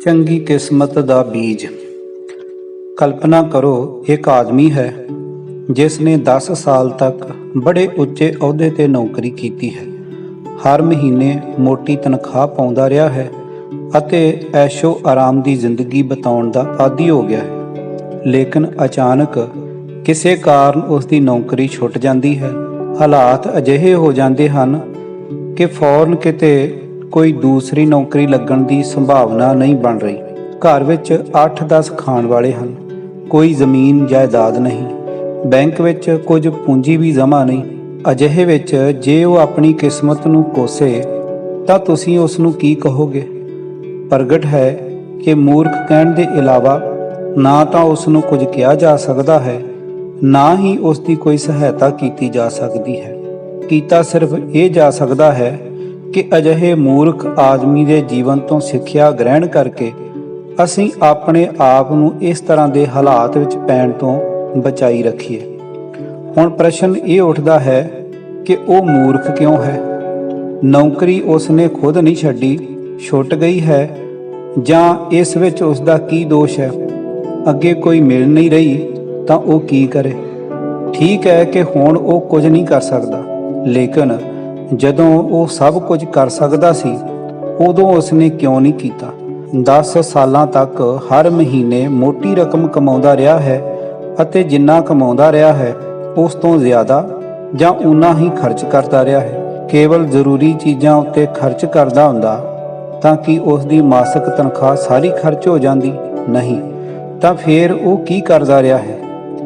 ਚੰਗੀ ਕਿਸਮਤ ਦਾ ਬੀਜ। ਕਲਪਨਾ ਕਰੋ, ਇੱਕ ਆਦਮੀ ਹੈ ਜਿਸ ਨੇ 10 ਸਾਲ ਤੱਕ ਬੜੇ ਉੱਚੇ ਅਹੁਦੇ ਤੇ ਨੌਕਰੀ ਕੀਤੀ ਹੈ। ਹਰ ਮਹੀਨੇ ਮੋਟੀ ਤਨਖਾਹ ਪਾਉਂਦਾ ਰਿਹਾ ਹੈ ਅਤੇ ਐਸ਼ੋ ਆਰਾਮ ਦੀ ਜ਼ਿੰਦਗੀ ਬਿਤਾਉਣ ਦਾ ਆਦੀ ਹੋ ਗਿਆ ਹੈ। ਲੇਕਿਨ ਅਚਾਨਕ ਕਿਸੇ ਕਾਰਨ ਉਸ ਦੀ ਨੌਕਰੀ ਛੁੱਟ ਜਾਂਦੀ ਹੈ। ਹਾਲਾਤ ਅਜਿਹੇ ਹੋ ਜਾਂਦੇ ਹਨ ਕਿ ਫੌਰਨ ਕਿਤੇ ਕੋਈ ਦੂਸਰੀ ਨੌਕਰੀ ਲੱਗਣ ਦੀ ਸੰਭਾਵਨਾ ਨਹੀਂ ਬਣ ਰਹੀ। ਘਰ ਵਿੱਚ 8-10 ਖਾਣ ਵਾਲੇ ਹਨ, ਕੋਈ ਜ਼ਮੀਨ ਜਾਇਦਾਦ ਨਹੀਂ, ਬੈਂਕ ਵਿੱਚ ਕੁਝ ਪੂੰਜੀ ਵੀ ਜਮ੍ਹਾਂ ਨਹੀਂ। ਅਜਿਹੇ ਵਿੱਚ ਜੇ ਉਹ ਆਪਣੀ ਕਿਸਮਤ ਨੂੰ ਕੋਸੇ ਤਾਂ ਤੁਸੀਂ ਉਸ ਨੂੰ ਕੀ ਕਹੋਗੇ? ਪ੍ਰਗਟ ਹੈ ਕਿ ਮੂਰਖ ਕਹਿਣ ਦੇ ਇਲਾਵਾ ਨਾ ਤਾਂ ਉਸ ਨੂੰ ਕੁਝ ਕਿਹਾ ਜਾ ਸਕਦਾ ਹੈ, ਨਾ ਹੀ ਉਸ ਦੀ ਕੋਈ ਸਹਾਇਤਾ ਕੀਤੀ ਜਾ ਸਕਦੀ ਹੈ। ਕੀਤਾ ਸਿਰਫ ਇਹ ਜਾ ਸਕਦਾ ਹੈ ਕਿ ਅਜਿਹੇ ਮੂਰਖ ਆਦਮੀ ਦੇ ਜੀਵਨ ਤੋਂ ਸਿੱਖਿਆ ਗ੍ਰਹਿਣ ਕਰਕੇ ਅਸੀਂ ਆਪਣੇ ਆਪ ਨੂੰ ਇਸ ਤਰ੍ਹਾਂ ਦੇ ਹਾਲਾਤ ਵਿੱਚ ਪੈਣ ਤੋਂ ਬਚਾਈ ਰੱਖੀਏ। ਹੁਣ ਪ੍ਰਸ਼ਨ ਇਹ ਉੱਠਦਾ ਹੈ ਕਿ ਉਹ ਮੂਰਖ ਕਿਉਂ ਹੈ? ਨੌਕਰੀ ਉਸ ਨੇ ਖੁਦ ਨਹੀਂ ਛੱਡੀ, ਛੁੱਟ ਗਈ ਹੈ, ਜਾਂ ਇਸ ਵਿੱਚ ਉਸ ਦਾ ਕੀ ਦੋਸ਼ ਹੈ? ਅੱਗੇ ਕੋਈ ਮਿਲ ਨਹੀਂ ਰਹੀ ਤਾਂ ਉਹ ਕੀ ਕਰੇ? ਠੀਕ ਹੈ ਕਿ ਹੁਣ ਉਹ ਕੁਝ ਨਹੀਂ ਕਰ ਸਕਦਾ, ਲੇਕਿਨ ਜਦੋਂ ਉਹ ਸਭ ਕੁਝ ਕਰ ਸਕਦਾ ਸੀ ਉਦੋਂ ਉਸਨੇ ਕਿਉਂ ਨਹੀਂ ਕੀਤਾ? 10 ਸਾਲਾਂ ਤੱਕ ਹਰ ਮਹੀਨੇ ਮੋਟੀ ਰਕਮ ਕਮਾਉਂਦਾ ਰਿਹਾ ਹੈ ਅਤੇ ਜਿੰਨਾ ਕਮਾਉਂਦਾ ਰਿਹਾ ਹੈ ਉਸ ਤੋਂ ਜ਼ਿਆਦਾ ਜਾਂ ਉਨਾ ਹੀ ਖਰਚ ਕਰਦਾ ਰਿਹਾ ਹੈ। ਕੇਵਲ ਜ਼ਰੂਰੀ ਚੀਜ਼ਾਂ ਉੱਤੇ ਖਰਚ ਕਰਦਾ ਹੁੰਦਾ ਤਾਂ ਕੀ ਉਸ ਦੀ ਮਾਸਿਕ ਤਨਖਾਹ ਸਾਰੀ ਖਰਚ ਹੋ ਜਾਂਦੀ? ਨਹੀਂ। ਤਾਂ ਫਿਰ ਉਹ ਕੀ ਕਰਦਾ ਰਿਹਾ ਹੈ?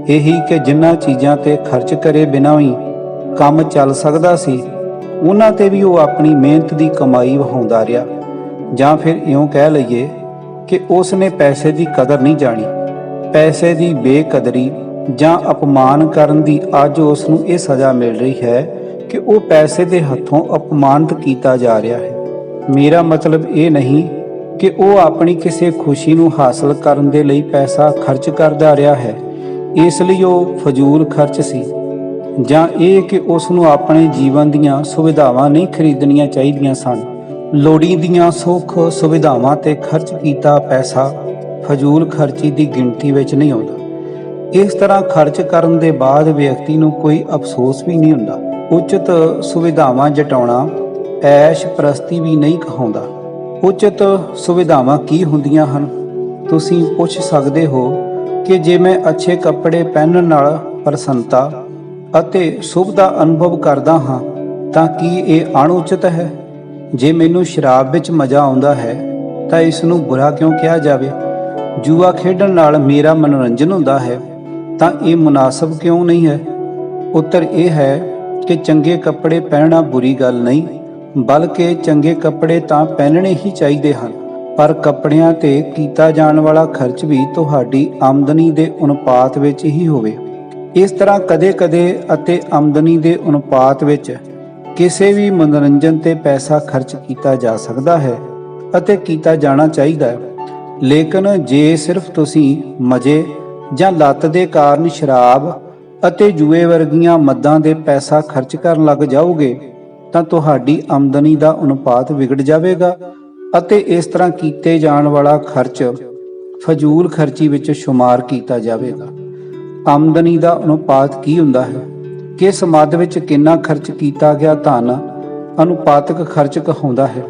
ਇਹੀ ਕਿ ਜਿਨ੍ਹਾਂ ਚੀਜ਼ਾਂ ਤੇ ਖਰਚ ਕਰੇ ਬਿਨਾਂ ਹੀ ਕੰਮ ਚੱਲ ਸਕਦਾ ਸੀ ਉਹਨਾਂ ਤੇ ਵੀ ਉਹ ਆਪਣੀ ਮਿਹਨਤ ਦੀ ਕਮਾਈ ਵਹਾਉਂਦਾ ਰਿਹਾ। ਜਾਂ ਫਿਰ ਇਉਂ ਕਹਿ ਲਈਏ ਕਿ ਉਸ ਨੇ ਪੈਸੇ ਦੀ ਕਦਰ ਨਹੀਂ ਜਾਣੀ। ਪੈਸੇ ਦੀ ਬੇਕਦਰੀ ਜਾਂ ਅਪਮਾਨ ਕਰਨ ਦੀ ਅੱਜ ਉਸ ਨੂੰ ਇਹ ਸਜ਼ਾ ਮਿਲ ਰਹੀ ਹੈ ਕਿ ਉਹ ਪੈਸੇ ਦੇ ਹੱਥੋਂ ਅਪਮਾਨਿਤ ਕੀਤਾ ਜਾ ਰਿਹਾ ਹੈ। ਮੇਰਾ ਮਤਲਬ ਇਹ ਨਹੀਂ ਕਿ ਉਹ ਆਪਣੀ ਕਿਸੇ ਖੁਸ਼ੀ ਨੂੰ ਹਾਸਲ ਕਰਨ ਦੇ ਲਈ ਪੈਸਾ ਖਰਚ ਕਰਦਾ ਰਿਹਾ ਹੈ, ਇਸ ਲਈ ਉਹ ਫਜ਼ੂਲ ਖਰਚ ਸੀ, ਜਾਂ ਇਹ ਕਿ ਉਸ ਨੂੰ ਆਪਣੇ ਜੀਵਨ ਦੀਆਂ ਸੁਵਿਧਾਵਾਂ ਨਹੀਂ ਖਰੀਦਣੀਆਂ ਚਾਹੀਦੀਆਂ ਸਨ। ਲੋੜੀਂਦੀਆਂ ਸੁੱਖ ਸੁਵਿਧਾਵਾਂ ਤੇ ਖਰਚ ਕੀਤਾ ਪੈਸਾ ਫਜ਼ੂਲ ਖਰਚੀ ਦੀ ਗਿਣਤੀ ਵਿੱਚ ਨਹੀਂ ਆਉਂਦਾ। ਇਸ ਤਰ੍ਹਾਂ ਖਰਚ ਕਰਨ ਦੇ ਬਾਅਦ ਵਿਅਕਤੀ ਨੂੰ ਕੋਈ ਅਫਸੋਸ ਵੀ ਨਹੀਂ ਹੁੰਦਾ। ਉਚਿਤ ਸੁਵਿਧਾਵਾਂ ਜਟਾਉਣਾ ਐਸ਼ ਪ੍ਰਸਤੀ ਵੀ ਨਹੀਂ ਕਹਾਉਂਦਾ। ਉਚਿਤ ਸੁਵਿਧਾਵਾਂ ਕੀ ਹੁੰਦੀਆਂ ਹਨ? ਤੁਸੀਂ ਪੁੱਛ ਸਕਦੇ ਹੋ ਕਿ ਜੇ ਮੈਂ ਅੱਛੇ ਕੱਪੜੇ ਪਹਿਨਣ ਨਾਲ ਪ੍ਰਸੰਨਤਾ ਅਤੇ ਸੁੱਖ ਦਾ ਅਨੁਭਵ ਕਰਦਾ ਹਾਂ ਤਾਂ ਕੀ ਇਹ ਅਣਉਚਿਤ ਹੈ? ਜੇ ਮੈਨੂੰ ਸ਼ਰਾਬ ਵਿੱਚ ਮਜ਼ਾ ਆਉਂਦਾ ਹੈ ਤਾਂ ਇਸ ਨੂੰ ਬੁਰਾ ਕਿਉਂ ਕਿਹਾ ਜਾਵੇ? ਜੂਆ ਖੇਡਣ ਨਾਲ ਮੇਰਾ ਮਨੋਰੰਜਨ ਹੁੰਦਾ ਹੈ ਤਾਂ ਇਹ ਮੁਨਾਸਬ ਕਿਉਂ ਨਹੀਂ ਹੈ? ਉੱਤਰ ਇਹ ਹੈ ਕਿ ਚੰਗੇ ਕੱਪੜੇ ਪਹਿਨਣਾ ਬੁਰੀ ਗੱਲ ਨਹੀਂ, ਬਲਕਿ ਚੰਗੇ ਕੱਪੜੇ ਤਾਂ ਪਹਿਨਣੇ ਹੀ ਚਾਹੀਦੇ ਹਨ, ਪਰ ਕੱਪੜਿਆਂ ਤੇ ਕੀਤਾ ਜਾਣ ਵਾਲਾ ਖਰਚ ਵੀ ਤੁਹਾਡੀ ਆਮਦਨੀ ਦੇ ਅਨੁਪਾਤ ਵਿੱਚ ਹੀ ਹੋਵੇ। ਇਸ ਤਰ੍ਹਾਂ ਕਦੇ-ਕਦੇ ਅਤੇ ਆਮਦਨੀ ਦੇ ਅਨੁਪਾਤ ਵਿੱਚ ਕਿਸੇ ਵੀ ਮਨੋਰੰਜਨ ਤੇ ਪੈਸਾ ਖਰਚ ਕੀਤਾ ਜਾ ਸਕਦਾ ਹੈ ਅਤੇ ਕੀਤਾ ਜਾਣਾ ਚਾਹੀਦਾ ਹੈ। ਲੇਕਿਨ ਜੇ ਸਿਰਫ ਤੁਸੀਂ ਮਜ਼ੇ ਜਾਂ ਲੱਤ ਦੇ ਕਾਰਨ ਸ਼ਰਾਬ ਅਤੇ ਜੂਏ ਵਰਗੀਆਂ ਮੱਦਾਂ ਦੇ ਪੈਸਾ ਖਰਚ ਕਰਨ ਲੱਗ ਜਾਓਗੇ ਤਾਂ ਤੁਹਾਡੀ ਆਮਦਨੀ ਦਾ ਅਨੁਪਾਤ ਵਿਗੜ ਜਾਵੇਗਾ ਅਤੇ ਇਸ ਤਰ੍ਹਾਂ ਕੀਤੇ ਜਾਣ ਵਾਲਾ ਖਰਚ ਫਜ਼ੂਲ ਖਰਚੀ ਵਿੱਚ ਸ਼ੁਮਾਰ ਕੀਤਾ ਜਾਵੇਗਾ। ਆਮਦਨੀ ਦਾ ਅਨੁਪਾਤ ਕੀ ਹੁੰਦਾ ਹੈ? ਕਿਸ ਮੱਦ ਵਿੱਚ ਕਿੰਨਾ ਖਰਚ ਕੀਤਾ ਗਿਆ ਧਨ ਅਨੁਪਾਤਕ ਖਰਚ ਕਹਾਉਂਦਾ ਹੈ?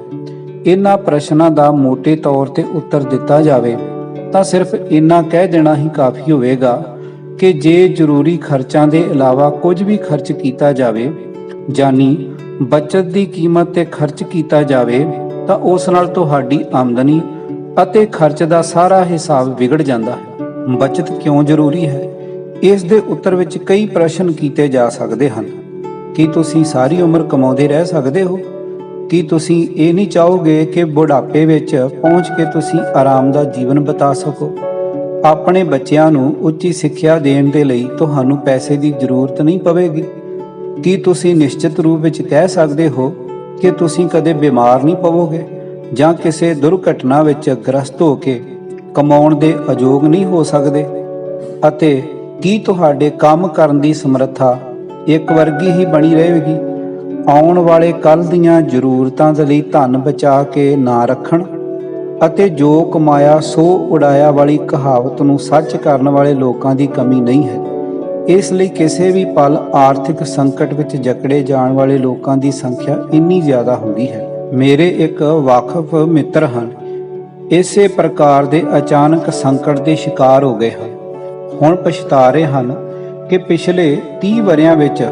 ਇਹਨਾਂ ਪ੍ਰਸ਼ਨਾਂ ਦਾ ਮੋਟੇ ਤੌਰ ਤੇ ਉੱਤਰ ਦਿੱਤਾ ਜਾਵੇ ਤਾਂ ਸਿਰਫ ਇੰਨਾ ਕਹਿ ਦੇਣਾ ਹੀ ਕਾਫੀ ਹੋਵੇਗਾ ਕਿ ਜੇ ਜ਼ਰੂਰੀ ਖਰਚਾਂ ਦੇ ਇਲਾਵਾ ਕੁਝ ਵੀ ਖਰਚ ਕੀਤਾ ਜਾਵੇ, ਯਾਨੀ ਬਚਤ ਦੀ ਕੀਮਤ ਤੇ ਖਰਚ ਕੀਤਾ ਜਾਵੇ, ਤਾਂ ਉਸ ਨਾਲ ਤੁਹਾਡੀ ਆਮਦਨੀ ਅਤੇ ਖਰਚ ਦਾ ਸਾਰਾ ਹਿਸਾਬ ਵਿਗੜ ਜਾਂਦਾ ਹੈ। ਬਚਤ ਕਿਉਂ ਜ਼ਰੂਰੀ ਹੈ? ਇਸ ਦੇ ਉੱਤਰ ਵਿੱਚ ਕਈ ਪ੍ਰਸ਼ਨ ਕੀਤੇ ਜਾ ਸਕਦੇ ਹਨ। ਕੀ ਤੁਸੀਂ ਸਾਰੀ ਉਮਰ ਕਮਾਉਂਦੇ ਰਹਿ ਸਕਦੇ ਹੋ? ਕੀ ਤੁਸੀਂ ਇਹ ਨਹੀਂ ਚਾਹੋਗੇ ਕਿ ਬੁਢਾਪੇ ਵਿੱਚ ਪਹੁੰਚ ਕੇ ਤੁਸੀਂ ਆਰਾਮ ਦਾ ਜੀਵਨ ਬਿਤਾ ਸਕੋ? ਆਪਣੇ ਬੱਚਿਆਂ ਨੂੰ ਉੱਚੀ ਸਿੱਖਿਆ ਦੇਣ ਦੇ ਲਈ ਤੁਹਾਨੂੰ ਪੈਸੇ ਦੀ ਜ਼ਰੂਰਤ ਨਹੀਂ ਪਵੇਗੀ। ਕੀ ਤੁਸੀਂ ਨਿਸ਼ਚਿਤ ਰੂਪ ਵਿੱਚ ਕਹਿ ਸਕਦੇ ਹੋ ਕਿ ਤੁਸੀਂ ਕਦੇ ਬਿਮਾਰ ਨਹੀਂ ਪਵੋਗੇ ਜਾਂ ਕਿਸੇ ਦੁਰਘਟਨਾ ਵਿੱਚ ਗ੍ਰਸਤ ਹੋ ਕੇ ਕਮਾਉਣ ਦੇ ਅਯੋਗ ਨਹੀਂ ਹੋ ਸਕਦੇ? ਅਤੇ ਕੀ ਤੁਹਾਡੇ ਕੰਮ ਕਰਨ ਦੀ ਸਮਰੱਥਾ ਇੱਕ ਵਰਗੀ ਹੀ ਬਣੀ ਰਹੇਗੀ? ਆਉਣ ਵਾਲੇ ਕੱਲ੍ਹ ਦੀਆਂ ਜ਼ਰੂਰਤਾਂ ਦੇ ਲਈ ਧਨ ਬਚਾ ਕੇ ਨਾ ਰੱਖਣ ਅਤੇ ਜੋ ਕਮਾਇਆ ਸੋ ਉਡਾਇਆ ਵਾਲੀ ਕਹਾਵਤ ਨੂੰ ਸੱਚ ਕਰਨ ਵਾਲੇ ਲੋਕਾਂ ਦੀ ਕਮੀ ਨਹੀਂ ਹੈ। ਇਸ ਲਈ ਕਿਸੇ ਵੀ ਪਲ ਆਰਥਿਕ ਸੰਕਟ ਵਿੱਚ ਜਕੜੇ ਜਾਣ ਵਾਲੇ ਲੋਕਾਂ ਦੀ ਸੰਖਿਆ ਇੰਨੀ ਜ਼ਿਆਦਾ ਹੁੰਦੀ ਹੈ। ਮੇਰੇ ਇੱਕ ਵਾਕਫ ਮਿੱਤਰ ਹਨ, ਇਸੇ ਪ੍ਰਕਾਰ ਦੇ ਅਚਾਨਕ ਸੰਕਟ ਦੇ ਸ਼ਿਕਾਰ ਹੋ ਗਏ ਹਨ। ਹੁਣ ਪਛਤਾ ਰਹੇ ਹਨ ਕਿ ਪਿਛਲੇ 30 ਵਰ੍ਹਿਆਂ ਵਿੱਚ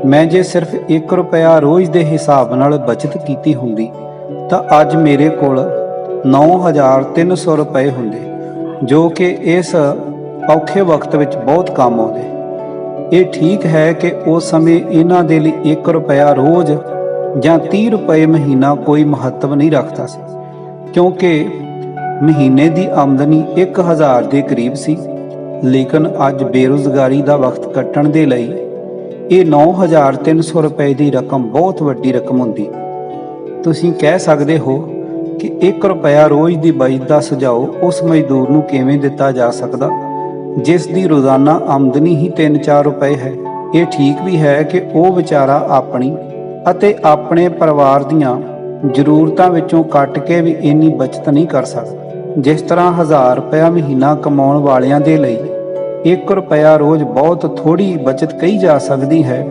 ਮੈਂ ਜੇ ਸਿਰਫ 1 ਰੁਪਇਆ ਰੋਜ਼ ਦੇ ਹਿਸਾਬ ਨਾਲ ਬਚਤ ਕੀਤੀ ਹੁੰਦੀ ਤਾਂ ਅੱਜ ਮੇਰੇ ਕੋਲ 9,300 ਰੁਪਏ ਹੁੰਦੇ, ਜੋ ਕਿ ਇਸ ਔਖੇ ਵਕਤ ਵਿੱਚ ਬਹੁਤ ਕੰਮ ਆਉਂਦੇ। ਇਹ ਠੀਕ ਹੈ ਕਿ ਉਸ ਸਮੇਂ ਇਹਨਾਂ ਦੇ ਲਈ 1 ਰੁਪਇਆ ਰੋਜ਼ ਜਾਂ 30 ਰੁਪਏ ਮਹੀਨਾ ਕੋਈ ਮਹੱਤਵ ਨਹੀਂ ਰੱਖਦਾ ਸੀ, ਕਿਉਂਕਿ ਮਹੀਨੇ ਦੀ ਆਮਦਨੀ 1000 ਦੇ ਕਰੀਬ ਸੀ। ਲੇਕਿਨ ਅੱਜ ਬੇਰੁਜ਼ਗਾਰੀ ਦਾ ਵਕਤ ਕੱਟਣ ਦੇ ਲਈ ਇਹ 9,300 ਰੁਪਏ ਦੀ ਰਕਮ ਬਹੁਤ ਵੱਡੀ ਰਕਮ ਹੁੰਦੀ। ਤੁਸੀਂ ਕਹਿ ਸਕਦੇ ਹੋ ਕਿ 1 ਰੁਪਇਆ ਰੋਜ਼ ਦੀ ਬਚਤ ਦਾ ਸੁਝਾਅ ਉਸ ਮਜ਼ਦੂਰ ਨੂੰ ਕਿਵੇਂ ਦਿੱਤਾ ਜਾ ਸਕਦਾ ਜਿਸ ਦੀ ਰੋਜ਼ਾਨਾ ਆਮਦਨੀ ਹੀ 3-4 ਰੁਪਏ ਹੈ। ਇਹ ਠੀਕ ਵੀ ਹੈ ਕਿ ਉਹ ਵਿਚਾਰਾ ਆਪਣੀ ਅਤੇ ਆਪਣੇ ਪਰਿਵਾਰ ਦੀਆਂ ਜ਼ਰੂਰਤਾਂ ਵਿੱਚੋਂ ਕੱਟ ਕੇ ਵੀ ਇੰਨੀ ਬਚਤ ਨਹੀਂ ਕਰ ਸਕਦਾ। ਜਿਸ ਤਰ੍ਹਾਂ 1000 ਰੁਪਇਆ ਮਹੀਨਾ ਕਮਾਉਣ ਵਾਲਿਆਂ ਦੇ ਲਈ 1 ਰੁਪਇਆ ਰੋਜ਼ ਬਹੁਤ ਥੋੜੀ ਬਚਤ ਕਹੀ ਜਾ ਸਕਦੀ ਹੈ,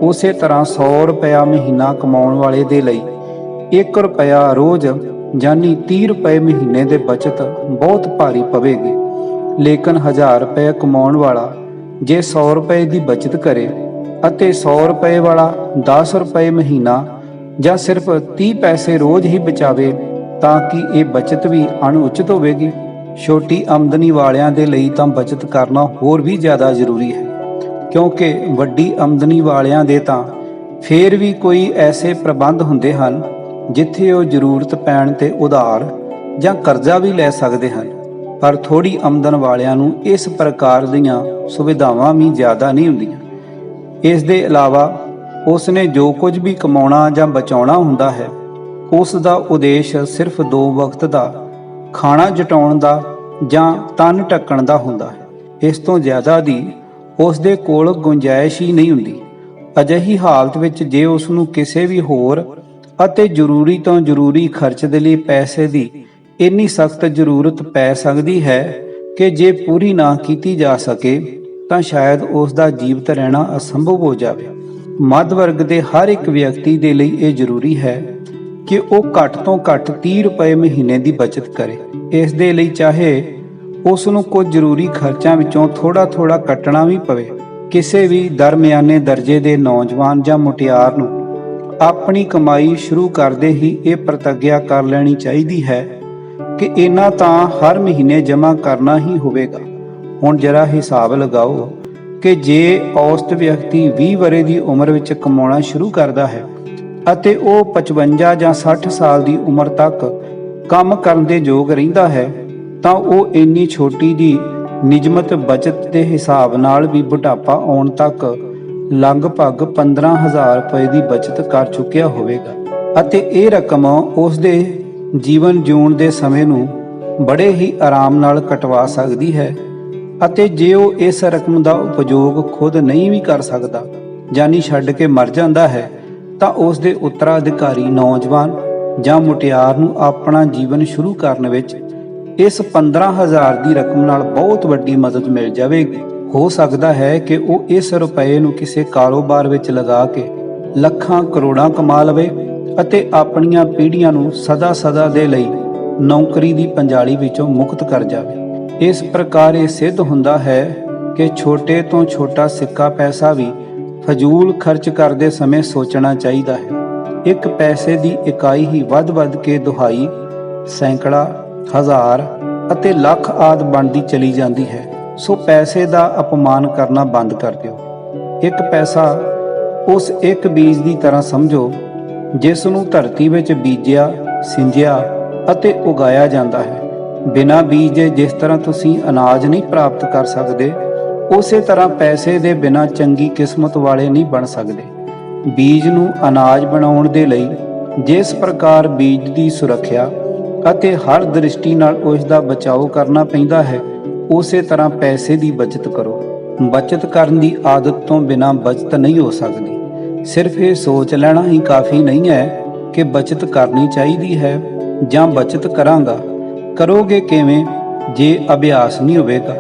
ਉਸੇ ਤਰ੍ਹਾਂ 100 ਰੁਪਇਆ ਮਹੀਨਾ ਕਮਾਉਣ ਵਾਲੇ ਦੇ ਲਈ 1 ਰੁਪਇਆ ਰੋਜ਼ ਯਾਨੀ 30 ਰੁਪਏ ਮਹੀਨੇ ਦੇ ਬਚਤ ਬਹੁਤ ਭਾਰੀ ਪਵੇਗੀ। ਲੇਕਿਨ 1000 ਰੁਪਏ ਕਮਾਉਣ ਵਾਲਾ ਜੇ 100 ਰੁਪਏ ਦੀ ਬਚਤ ਕਰੇ ਅਤੇ 100 ਰੁਪਏ ਵਾਲਾ 10 ਰੁਪਏ ਮਹੀਨਾ ਜਾਂ ਸਿਰਫ 30 ਪੈਸੇ ਰੋਜ਼ ਹੀ ਬਚਾਵੇ ਤਾਂ ਕਿ ਇਹ ਬਚਤ ਵੀ ਅਣਉਚਿਤ ਹੋਵੇਗੀ। ਛੋਟੀ ਆਮਦਨੀ ਵਾਲਿਆਂ ਦੇ ਲਈ ਤਾਂ ਬਚਤ ਕਰਨਾ ਹੋਰ ਵੀ ਜ਼ਿਆਦਾ ਜ਼ਰੂਰੀ ਹੈ, ਕਿਉਂਕਿ ਵੱਡੀ ਆਮਦਨੀ ਵਾਲਿਆਂ ਦੇ ਤਾਂ ਫੇਰ ਵੀ ਕੋਈ ਐਸੇ ਪ੍ਰਬੰਧ ਹੁੰਦੇ ਹਨ ਜਿੱਥੇ ਉਹ ਜ਼ਰੂਰਤ ਪੈਣ ਤੇ ਉਧਾਰ ਜਾਂ ਕਰਜ਼ਾ ਵੀ ਲੈ ਸਕਦੇ ਹਨ। ਪਰ ਥੋੜੀ ਆਮਦਨ ਵਾਲਿਆਂ ਨੂੰ ਇਸ ਪ੍ਰਕਾਰ ਦੀਆਂ ਸੁਵਿਧਾਵਾਂ ਵੀ ਜ਼ਿਆਦਾ ਨਹੀਂ ਹੁੰਦੀਆਂ। ਇਸ ਦੇ ਇਲਾਵਾ ਉਸ ਨੇ ਜੋ ਕੁਝ ਵੀ ਕਮਾਉਣਾ ਜਾਂ ਬਚਾਉਣਾ ਹੁੰਦਾ ਹੈ, ਉਸ ਦਾ ਉਦੇਸ਼ ਸਿਰਫ 2 ਵਕਤ ਦਾ ਖਾਣਾ ਜਟਾਉਣ ਦਾ ਜਾਂ ਤਨ ਢੱਕਣ ਦਾ ਹੁੰਦਾ ਹੈ। ਇਸ ਤੋਂ ਜ਼ਿਆਦਾ ਦੀ ਉਸ ਦੇ ਕੋਲ ਗੁੰਜਾਇਸ਼ ਹੀ ਨਹੀਂ ਹੁੰਦੀ। ਅਜਿਹੀ ਹਾਲਤ ਵਿੱਚ ਜੇ ਉਸ ਨੂੰ ਕਿਸੇ ਵੀ ਹੋਰ ਅਤੇ ਜ਼ਰੂਰੀ ਤੋਂ ਜ਼ਰੂਰੀ ਖਰਚ ਦੇ ਲਈ ਪੈਸੇ ਦੀ ਇੰਨੀ ਸਖਤ ਜ਼ਰੂਰਤ ਪੈ ਸਕਦੀ ਹੈ ਕਿ ਜੇ ਪੂਰੀ ਨਾ ਕੀਤੀ ਜਾ ਸਕੇ ਤਾਂ ਸ਼ਾਇਦ ਉਸ ਦਾ ਜੀਵਤ ਰਹਿਣਾ ਅਸੰਭਵ ਹੋ ਜਾਵੇ। ਮੱਧ ਵਰਗ ਦੇ ਹਰ ਇੱਕ ਵਿਅਕਤੀ ਦੇ ਲਈ ਇਹ ਜ਼ਰੂਰੀ ਹੈ ਕਿ ਉਹ ਘੱਟ ਤੋਂ ਘੱਟ 30 ਰੁਪਏ ਮਹੀਨੇ ਦੀ ਬਚਤ ਕਰੇ। ਇਸ ਦੇ ਲਈ ਚਾਹੇ ਉਸ ਨੂੰ ਕੁਝ ਜ਼ਰੂਰੀ ਖਰਚਾਂ ਵਿੱਚੋਂ ਥੋੜਾ ਕੱਟਣਾ ਵੀ ਪਵੇ। ਕਿਸੇ ਵੀ ਦਰਮਿਆਨੇ ਦਰਜੇ ਦੇ ਨੌਜਵਾਨ ਜਾਂ ਮੁਟਿਆਰ ਨੂੰ ਆਪਣੀ ਕਮਾਈ ਸ਼ੁਰੂ ਕਰਦੇ ਹੀ ਇਹ ਪ੍ਰਤੱਗਿਆ ਕਰ ਲੈਣੀ ਚਾਹੀਦੀ ਹੈ ਕਿ ਇਹਨਾਂ ਤਾਂ ਹਰ ਮਹੀਨੇ ਜਮ੍ਹਾਂ ਕਰਨਾ ਹੀ ਹੋਵੇਗਾ। ਹੁਣ ਜਰਾ ਹਿਸਾਬ ਲਗਾਓ ਕਿ ਜੇ ਔਸਤ ਵਿਅਕਤੀ 20 ਵਰ੍ਹੇ ਦੀ ਉਮਰ ਵਿੱਚ ਕਮਾਉਣਾ ਸ਼ੁਰੂ ਕਰਦਾ ਹੈ ਅਤੇ ਉਹ 55 ਜਾਂ 60 ਸਾਲ ਦੀ ਉਮਰ ਤੱਕ ਕੰਮ ਕਰਨ ਦੇ ਯੋਗ ਰਹਿੰਦਾ ਹੈ ਤਾਂ ਉਹ ਇੰਨੀ ਛੋਟੀ ਦੀ ਨਿਯਮਤ ਬਚਤ ਦੇ ਹਿਸਾਬ ਨਾਲ ਵੀ ਬੁਢਾਪਾ ਆਉਣ ਤੱਕ ਲਗਭਗ 15,000 ਰੁਪਏ ਦੀ ਬਚਤ ਕਰ ਚੁੱਕਿਆ ਹੋਵੇਗਾ ਅਤੇ ਇਹ ਰਕਮ ਉਸ ਦੇ ਜੀਵਨ ਜਿਉਣ ਦੇ ਸਮੇਂ ਨੂੰ ਬੜੇ ਹੀ ਆਰਾਮ ਨਾਲ ਕਟਵਾ ਸਕਦੀ ਹੈ। ਅਤੇ ਜੇ ਉਹ ਇਸ ਰਕਮ ਦਾ ਉਪਯੋਗ ਖੁਦ ਨਹੀਂ ਵੀ ਕਰ ਸਕਦਾ ਯਾਨੀ ਛੱਡ ਕੇ ਮਰ ਜਾਂਦਾ ਹੈ ਤਾਂ ਉਸ ਦੇ ਉੱਤਰਾਧਿਕਾਰੀ ਨੌਜਵਾਨ ਜਾਂ ਮੁਟਿਆਰ ਨੂੰ ਆਪਣਾ ਜੀਵਨ ਸ਼ੁਰੂ ਕਰਨ ਵਿੱਚ ਇਸ 15,000 ਦੀ ਰਕਮ ਨਾਲ ਬਹੁਤ ਵੱਡੀ ਮਦਦ ਮਿਲ ਜਾਵੇਗੀ। ਹੋ ਸਕਦਾ ਹੈ ਕਿ ਉਹ ਇਸ ਰੁਪਏ ਨੂੰ ਕਿਸੇ ਕਾਰੋਬਾਰ ਵਿੱਚ ਲਗਾ ਕੇ ਲੱਖਾਂ ਕਰੋੜਾਂ ਕਮਾ ਲਵੇ ਅਤੇ ਆਪਣੀਆਂ ਪੀੜ੍ਹੀਆਂ ਨੂੰ ਸਦਾ ਦੇ ਲਈ ਨੌਕਰੀ ਦੀ ਪੰਜਾਲੀ ਵਿੱਚੋਂ ਮੁਕਤ ਕਰ ਜਾਵੇ। ਇਸ ਪ੍ਰਕਾਰ ਇਹ ਸਿੱਧ ਹੁੰਦਾ ਹੈ ਕਿ ਛੋਟੇ ਤੋਂ ਛੋਟਾ ਸਿੱਕਾ ਪੈਸਾ ਵੀ ਫਜ਼ੂਲ ਖਰਚ ਕਰਦੇ ਸਮੇਂ ਸੋਚਣਾ ਚਾਹੀਦਾ ਹੈ। ਇੱਕ ਪੈਸੇ ਦੀ ਇਕਾਈ ਹੀ ਵੱਧ ਕੇ ਦੁਹਾਈ, ਸੈਂਕੜਾ, ਹਜ਼ਾਰ ਅਤੇ ਲੱਖ ਆਦਿ ਬਣਦੀ ਚਲੀ ਜਾਂਦੀ ਹੈ। ਸੋ ਪੈਸੇ ਦਾ ਅਪਮਾਨ ਕਰਨਾ ਬੰਦ ਕਰ ਦਿਓ। ਇੱਕ ਪੈਸਾ ਉਸ ਇੱਕ ਬੀਜ ਦੀ ਤਰ੍ਹਾਂ ਸਮਝੋ ਜਿਸ ਨੂੰ ਧਰਤੀ ਵਿੱਚ ਬੀਜਿਆ, ਸਿੰਜਿਆ ਅਤੇ ਉਗਾਇਆ ਜਾਂਦਾ ਹੈ। ਬਿਨਾਂ ਬੀਜ ਦੇ ਜਿਸ ਤਰ੍ਹਾਂ ਤੁਸੀਂ ਅਨਾਜ ਨਹੀਂ ਪ੍ਰਾਪਤ ਕਰ ਸਕਦੇ, ਉਸੇ ਤਰ੍ਹਾਂ ਪੈਸੇ ਦੇ ਬਿਨਾਂ ਚੰਗੀ ਕਿਸਮਤ ਵਾਲੇ ਨਹੀਂ ਬਣ ਸਕਦੇ। ਬੀਜ ਨੂੰ ਅਨਾਜ ਬਣਾਉਣ ਦੇ ਲਈ ਜਿਸ ਪ੍ਰਕਾਰ ਬੀਜ ਦੀ ਸੁਰੱਖਿਆ ਅਤੇ ਹਰ ਦ੍ਰਿਸ਼ਟੀ ਨਾਲ ਉਸ ਦਾ ਬਚਾਓ ਕਰਨਾ ਪੈਂਦਾ ਹੈ, ਉਸੇ ਤਰ੍ਹਾਂ ਪੈਸੇ ਦੀ ਬਚਤ ਕਰੋ। ਬਚਤ ਕਰਨ ਦੀ ਆਦਤ ਤੋਂ ਬਿਨਾਂ ਬਚਤ ਨਹੀਂ ਹੋ ਸਕਦੀ। ਸਿਰਫ ਇਹ ਸੋਚ ਲੈਣਾ ਹੀ ਕਾਫੀ ਨਹੀਂ ਹੈ ਕਿ ਬਚਤ ਕਰਨੀ ਚਾਹੀਦੀ ਹੈ ਜਾਂ ਬਚਤ ਕਰਾਂਗਾ। ਕਰੋਗੇ ਕਿਵੇਂ ਜੇ ਅਭਿਆਸ ਨਹੀਂ ਹੋਵੇਗਾ।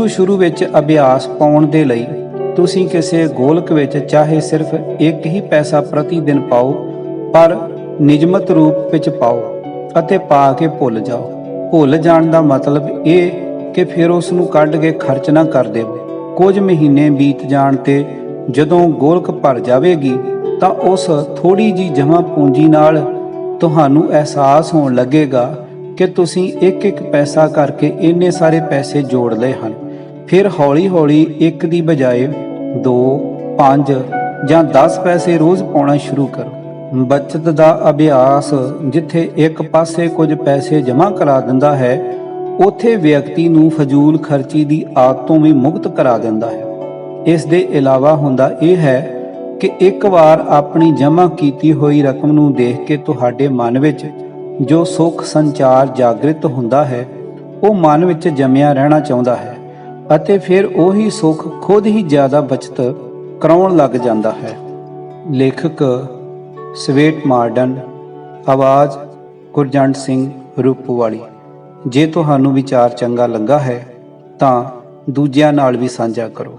ਸ਼ੁਰੂ ਵਿੱਚ ਅਭਿਆਸ ਪਾਉਣ ਦੇ ਲਈ ਤੁਸੀਂ ਕਿਸੇ ਗੋਲਕ ਵਿੱਚ ਚਾਹੇ ਸਿਰਫ ਇੱਕ ਹੀ ਪੈਸਾ ਪ੍ਰਤੀ ਦਿਨ ਪਾਓ, ਪਰ ਨਿਯਮਤ ਰੂਪ ਵਿੱਚ ਪਾਓ ਅਤੇ ਪਾ ਕੇ ਭੁੱਲ ਜਾਓ। ਭੁੱਲ ਜਾਣ ਦਾ ਮਤਲਬ ਇਹ ਕਿ ਫਿਰ ਉਸ ਨੂੰ ਕੱਢ ਕੇ ਖਰਚ ਨਾ ਕਰ ਦੇਵੋ। ਕੁਝ ਮਹੀਨੇ ਬੀਤ ਜਾਣ ਤੇ ਜਦੋਂ ਗੋਲਕ ਭਰ ਜਾਵੇਗੀ ਤਾਂ ਉਸ ਥੋੜੀ ਜੀ ਜਮ੍ਹਾਂ ਪੂੰਜੀ ਨਾਲ ਤੁਹਾਨੂੰ ਅਹਿਸਾਸ ਹੋਣ ਲੱਗੇਗਾ ਕਿ ਤੁਸੀਂ ਇੱਕ ਪੈਸਾ ਕਰਕੇ ਇੰਨੇ ਸਾਰੇ ਪੈਸੇ ਜੋੜ ਲਏ ਹਨ। ਫਿਰ ਹੌਲੀ ਇੱਕ ਦੀ ਬਜਾਏ 2, 5 ਜਾਂ 10 ਪੈਸੇ ਰੋਜ਼ ਪਾਉਣਾ ਸ਼ੁਰੂ ਕਰੋ। ਬਚਤ ਦਾ ਅਭਿਆਸ ਜਿੱਥੇ ਇੱਕ ਪਾਸੇ ਕੁਝ ਪੈਸੇ ਜਮ੍ਹਾਂ ਕਰਾ ਦਿੰਦਾ ਹੈ, ਉੱਥੇ ਵਿਅਕਤੀ ਨੂੰ ਫਜ਼ੂਲ ਖਰਚੀ ਦੀ ਆਦਤ ਤੋਂ ਵੀ ਮੁਕਤ ਕਰਾ ਦਿੰਦਾ ਹੈ। ਇਸ ਦੇ ਇਲਾਵਾ ਹੁੰਦਾ ਇਹ ਹੈ ਕਿ ਇੱਕ ਵਾਰ ਆਪਣੀ ਜਮ੍ਹਾਂ ਕੀਤੀ ਹੋਈ ਰਕਮ ਨੂੰ ਦੇਖ ਕੇ ਤੁਹਾਡੇ ਮਨ ਵਿੱਚ ਜੋ ਸੁੱਖ ਸੰਚਾਰ ਜਾਗਰਿਤ ਹੁੰਦਾ ਹੈ, ਉਹ ਮਨ ਵਿੱਚ ਜੰਮਿਆ ਰਹਿਣਾ ਚਾਹੁੰਦਾ ਹੈ ਅਤੇ ਫਿਰ ਉਹੀ ਸੁੱਖ ਖੁਦ ਹੀ ਜ਼ਿਆਦਾ ਬਚਤ ਕਰਾਉਣ ਲੱਗ ਜਾਂਦਾ ਹੈ। ਲੇਖਕ ਸਵੇਟ ਮਾਰਡਨ, ਆਵਾਜ਼ ਗੁਰਜੰਟ ਸਿੰਘ ਰੂਪਵਾਲੀ। ਜੇ ਤੁਹਾਨੂੰ ਵਿਚਾਰ ਚੰਗਾ ਲੱਗਾ ਹੈ ਤਾਂ ਦੂਜਿਆਂ ਨਾਲ ਵੀ ਸਾਂਝਾ ਕਰੋ।